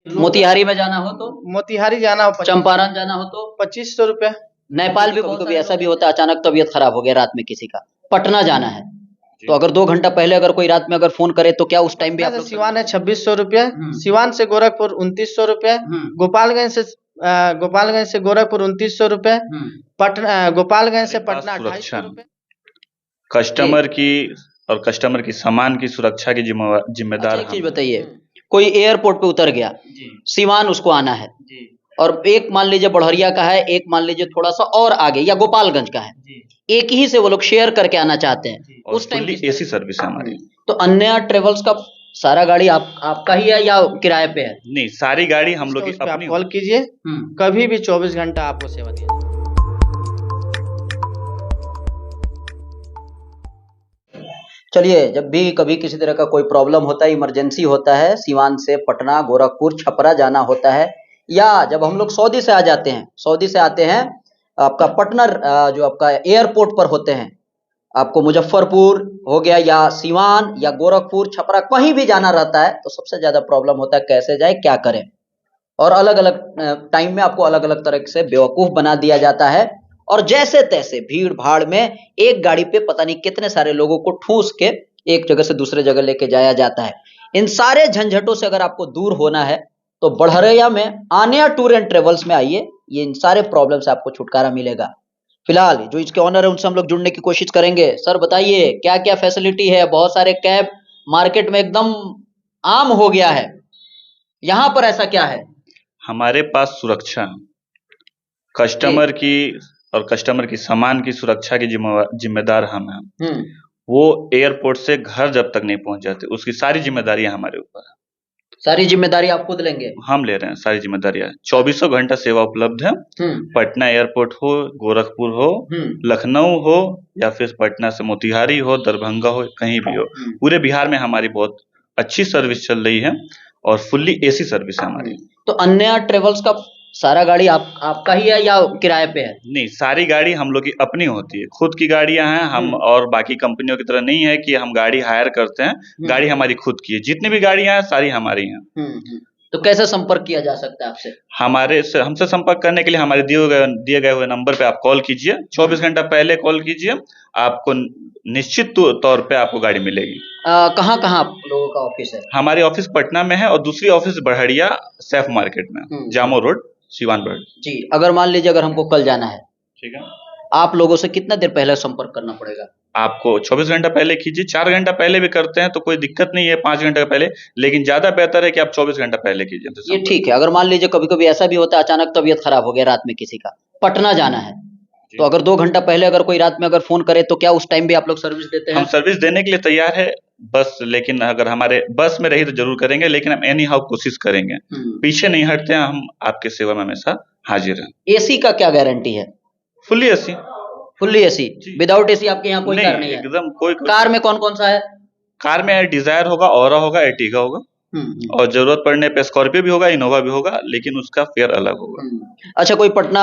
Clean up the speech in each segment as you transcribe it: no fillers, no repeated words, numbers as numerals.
मोतिहारी में जाना हो तो, मोतिहारी जाना हो चंपारण जाना हो तो 2500 रुपये। नेपाल भी कभी कभी ऐसा भी होता है, अचानक तबीयत खराब हो गया रात में किसी का, पटना जाना है तो अगर 2 घंटा पहले अगर कोई रात में अगर फोन करे तो क्या उस टाइम भी आप पटना से लोग सिवान है 2600 रुपये, सिवान से गोरखपुर 2900 रुपये, गोपालगंज से गोरखपुर 2900 रुपये, पटना गोपालगंज से पटना 2800 रुपये। कस्टमर की और कस्टमर की सामान की सुरक्षा की जिम्मेदार एक चीज हम। बताइए, कोई एयरपोर्ट पे उतर गया, सिवान उसको आना है और एक मान लीजिए बढ़िया का है, एक मान लीजिए थोड़ा सा और आगे या गोपालगंज का है, एक ही से वो लोग शेयर करके आना चाहते हैं, उस टाइम एसी सर्विस है हमारी। तो अन्य ट्रेवल्स का सारा गाड़ी आपका ही है या किराए पे है? नहीं, सारी गाड़ी हम लोग की आप अपनी। कॉल कीजिए, कभी भी 24 घंटा आपको सेवा दी जाएगी। चलिए, जब भी कभी किसी तरह का कोई प्रॉब्लम होता है, इमरजेंसी होता है, सिवान से पटना, गोरखपुर, छपरा जाना होता है, या जब हम लोग सऊदी से आ जाते हैं, सऊदी से आते हैं आपका पटना जो आपका एयरपोर्ट पर होते हैं, आपको मुजफ्फरपुर हो गया या सिवान या गोरखपुर, छपरा कहीं भी जाना रहता है तो सबसे ज्यादा प्रॉब्लम होता है कैसे जाए, क्या करें, और अलग अलग टाइम में आपको अलग अलग तरह से बेवकूफ बना दिया जाता है और जैसे तैसे भीड़ भाड़ में एक गाड़ी पे पता नहीं कितने सारे लोगों को ठूस के एक जगह से दूसरे जगह लेके जाया जाता है। इन सारे झंझटों से अगर आपको दूर होना है तो बढ़िया में आन्या टूर एंड ट्रेवल्स में आइए, ये इन सारे प्रॉब्लम से आपको छुटकारा मिलेगा। फिलहाल जो इसके ऑनर है उनसे हम लोग जुड़ने की कोशिश करेंगे। सर बताइए क्या क्या फैसिलिटी है? बहुत सारे कैब मार्केट में एकदम आम हो गया है, यहाँ पर ऐसा क्या है? हमारे पास सुरक्षा है, कस्टमर की और कस्टमर की सामान की सुरक्षा की जिम्मेदार हम हैं। वो एयरपोर्ट से घर जब तक नहीं पहुंच जाते उसकी सारी जिम्मेदारियां हमारे ऊपर है। सारी जिम्मेदारी आप खुद लेंगे? हम ले रहे हैं सारी जिम्मेदारियां। 24 घंटा सेवा उपलब्ध है। पटना एयरपोर्ट हो, गोरखपुर हो, लखनऊ हो या फिर पटना से मोतिहारी हो, दरभंगा हो, कहीं भी हो, पूरे बिहार में हमारी बहुत अच्छी सर्विस चल रही है और फुल्ली एसी सर्विस है हमारी। तो अन्य ट्रेवल्स का सारा गाड़ी आपका ही है या किराए पे है? नहीं, सारी गाड़ी हम लोग की अपनी होती है, खुद की गाड़ियां हैं हम, और बाकी कंपनियों की तरह नहीं है कि हम गाड़ी हायर करते हैं। गाड़ी हमारी खुद की है, जितनी भी गाड़ियां हैं सारी हमारी हैं। तो कैसे संपर्क किया जा सकता है आपसे? हमसे संपर्क करने के लिए हमारे दिए गए हुए नंबर पे आप कॉल कीजिए। 24 घंटा पहले कॉल कीजिए, आपको निश्चित तौर पे आपको गाड़ी मिलेगी। कहाँ कहाँ आप लोगों का ऑफिस है? हमारी ऑफिस पटना में है और दूसरी ऑफिस बढ़िया सैफ मार्केट में, जामो रोड, सिवान बर्ड जी। अगर मान लीजिए अगर हमको कल जाना है, ठीक है, आप लोगों से कितना देर पहले संपर्क करना पड़ेगा? आपको 24 घंटा पहले कीजिए, 4 घंटा पहले भी करते हैं तो कोई दिक्कत नहीं है, 5 घंटा पहले, लेकिन ज्यादा बेहतर है कि आप 24 घंटा पहले कीजिए। तो ये ठीक है। अगर मान लीजिए कभी कभी ऐसा भी होता है, अचानक तबीयत खराब हो गया रात में किसी का, पटना जाना है तो अगर 2 घंटा पहले अगर कोई रात में अगर फोन करे तो क्या उस टाइम भी आप लोग सर्विस देते हैं? हम सर्विस देने के लिए तैयार है बस, लेकिन अगर हमारे बस में रही तो जरूर करेंगे, लेकिन हम एनी हाउ कोशिश करेंगे, पीछे नहीं हटते हैं, हम आपके सेवा में हमेशा हाजिर हैं। एसी का क्या गारंटी है? Fully AC. Fully AC, without AC आपके यहाँ कोई कार नहीं है? एकदम कोई। कार में कौन कौन सा है? कार में डिजायर होगा, ऑरा होगा, एर्टिगा होगा, और जरूरत पड़ने पे स्कॉर्पियो भी होगा, इनोवा भी होगा, लेकिन उसका फेयर अलग होगा। अच्छा, कोई पटना,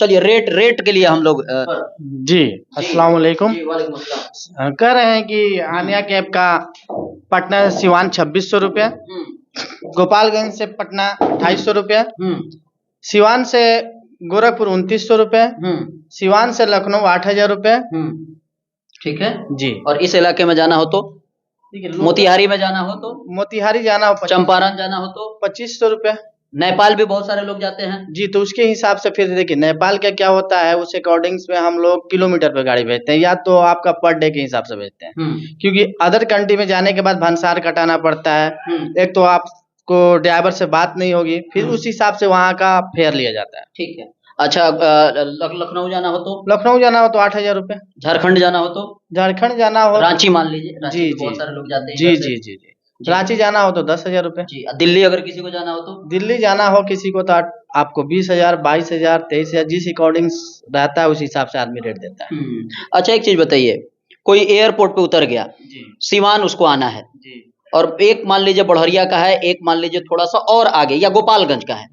चलिए रेट के लिए हम लोग जी अस्सलाम वालेकुम। कह रहे हैं कि आन्या कैब का पटना से सिवान 2600 रुपये, गोपालगंज से पटना 2800 रुपये, सिवान से गोरखपुर 2900 रुपये, सिवान से लखनऊ 8000 रुपये। ठीक है जी। और इस इलाके में जाना हो तो, मोतिहारी में जाना हो तो, मोतिहारी जाना हो, चंपारण जाना हो तो 2500 रुपये। नेपाल भी बहुत सारे लोग जाते हैं जी, तो उसके हिसाब से फिर देखिए नेपाल का क्या होता है, उस अकॉर्डिंग्स में हम लोग किलोमीटर पे गाड़ी भेजते हैं, या तो आपका पर डे के हिसाब से भेजते हैं, क्योंकि अदर कंट्री में जाने के बाद भंसार कटाना पड़ता है, एक तो आपको ड्राइवर से बात नहीं होगी, फिर उस हिसाब से वहाँ का फेयर लिया जाता है। ठीक है। अच्छा, लखनऊ जाना हो तो? लखनऊ जाना हो तो 8000 रुपये। झारखंड जाना हो तो? झारखंड जाना हो, रांची मान लीजिए, रांची जी, बहुत सारे लोग जाते हैं। जी जी जी जी। रांची जाना हो तो 10,000 रुपये। जी। दिल्ली अगर किसी को जाना हो तो? दिल्ली जाना हो किसी को तो आपको 20,000, 22,000, 23,000, जिस अकॉर्डिंग्स रहता है उस हिसाब से आदमी रेट देता है। अच्छा, एक चीज बताइए, कोई एयरपोर्ट पे उतर गया, सिवान उसको आना है, और एक मान लीजिए बढ़िया का है, एक मान लीजिए थोड़ा सा और आगे या गोपालगंज का है,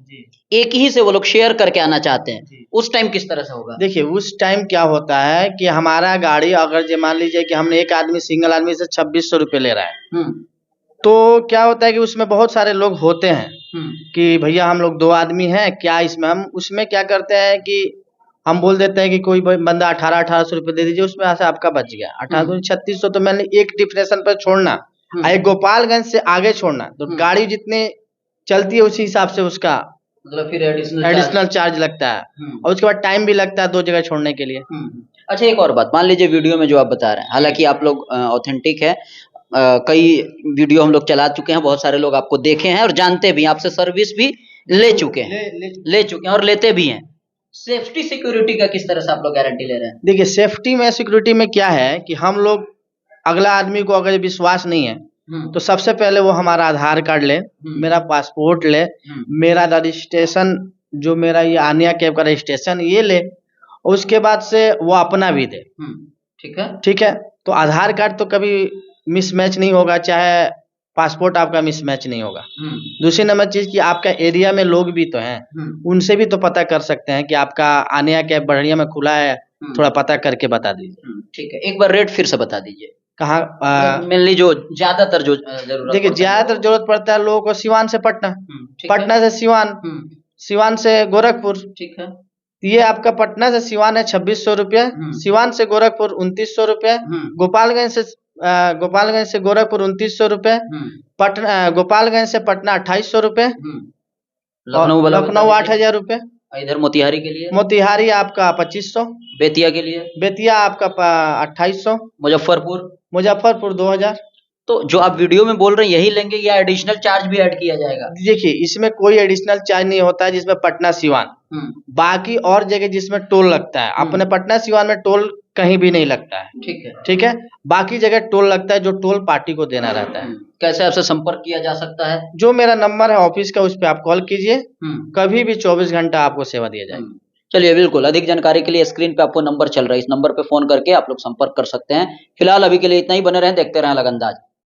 एक ही से वो लोग शेयर करके आना चाहते हैं, उस टाइम किस तरह से होगा? देखिए उस टाइम क्या होता है कि हमारा गाड़ी अगर मान लीजिए कि हमने एक आदमी, सिंगल आदमी से 2600 रुपये ले रहा है, तो क्या होता है कि उसमें बहुत सारे लोग होते हैं कि भैया हम लोग 2 आदमी हैं, क्या इसमें हम उसमें क्या करते हैं कि हम बोल देते हैं कि कोई बंदा 1800 रुपये दे दीजिए, उसमें से आपका बच गया 3600। तो मैंने एक डिफरेशन पर छोड़ना और एक गोपालगंज से आगे छोड़ना, तो गाड़ी जितनी चलती है उसी हिसाब से उसका मतलब फिर एडिशनल चार्ज लगता है, और उसके बाद टाइम भी लगता है 2 जगह छोड़ने के लिए। अच्छा, एक और बात, मान लीजिए वीडियो में जो आप बता रहे हैं, हालांकि आप लोग ऑथेंटिक है, कई वीडियो हम लोग चला चुके हैं, बहुत सारे लोग आपको देखे हैं और जानते भी हैं, आपसे सर्विस भी ले चुके हैं, ले चुके हैं और लेते भी हैं। सेफ्टी सिक्योरिटी का किस तरह से आप लोग गारंटी ले रहे हैं? देखिए, सेफ्टी में सिक्योरिटी में क्या है कि हम लोग अगला आदमी को अगर विश्वास नहीं है तो सबसे पहले वो हमारा आधार कार्ड ले, मेरा पासपोर्ट ले, मेरा रजिस्ट्रेशन जो मेरा ये आनिया कैब का रजिस्ट्रेशन ये ले, और उसके बाद से वो अपना भी दे। ठीक है, ठीक है। तो आधार कार्ड तो कभी मिसमैच नहीं होगा, चाहे पासपोर्ट आपका मिसमैच नहीं होगा। दूसरी नंबर चीज कि आपका एरिया में लोग भी तो हैं, उनसे भी तो पता कर सकते हैं कि आपका आनिया कैब बढ़िया में खुला है, थोड़ा पता करके बता दीजिए। ठीक है, एक बार रेट फिर से बता दीजिए। कहाँ मेनली जो ज्यादातर जो जरूरत, देखिए ज्यादातर जरूरत पड़ता है लोगों को सिवान से पटना, पटना से सिवान, सिवान से गोरखपुर। ठीक है, ये आपका पटना से सिवान है 2600 रुपये, सिवान से गोरखपुर 2900 रुपये, गोपालगंज से गोरखपुर 2900 रुपये, पटना गोपालगंज से पटना 2800 रुपये, लखनऊ 8000 रुपये। इधर मोतिहारी के लिए, मोतिहारी आपका 2500, बेतिया के लिए, बेतिया आपका 2800, मुजफ्फरपुर 2000। तो जो आप वीडियो में बोल रहे हैं यही लेंगे या एडिशनल चार्ज भी ऐड किया जाएगा? देखिए, इसमें कोई एडिशनल चार्ज नहीं होता है, जिसमें पटना सिवान, बाकी और जगह जिसमें टोल लगता है, अपने पटना सिवान में टोल कहीं भी नहीं लगता है। ठीक है, ठीक है। बाकी जगह टोल लगता है, जो टोल पार्टी को देना रहता है। कैसे आपसे संपर्क किया जा सकता है? जो मेरा नंबर है ऑफिस का, उस पर आप कॉल कीजिए, कभी भी 24 घंटा आपको सेवा दिया जाएगी। चलिए, बिल्कुल, अधिक जानकारी के लिए स्क्रीन पे आपको नंबर चल रहा है, इस नंबर पे फोन करके आप लोग संपर्क कर सकते हैं। फिलहाल अभी के लिए इतना ही, बने रहें, देखते रहें अलग अंदाज।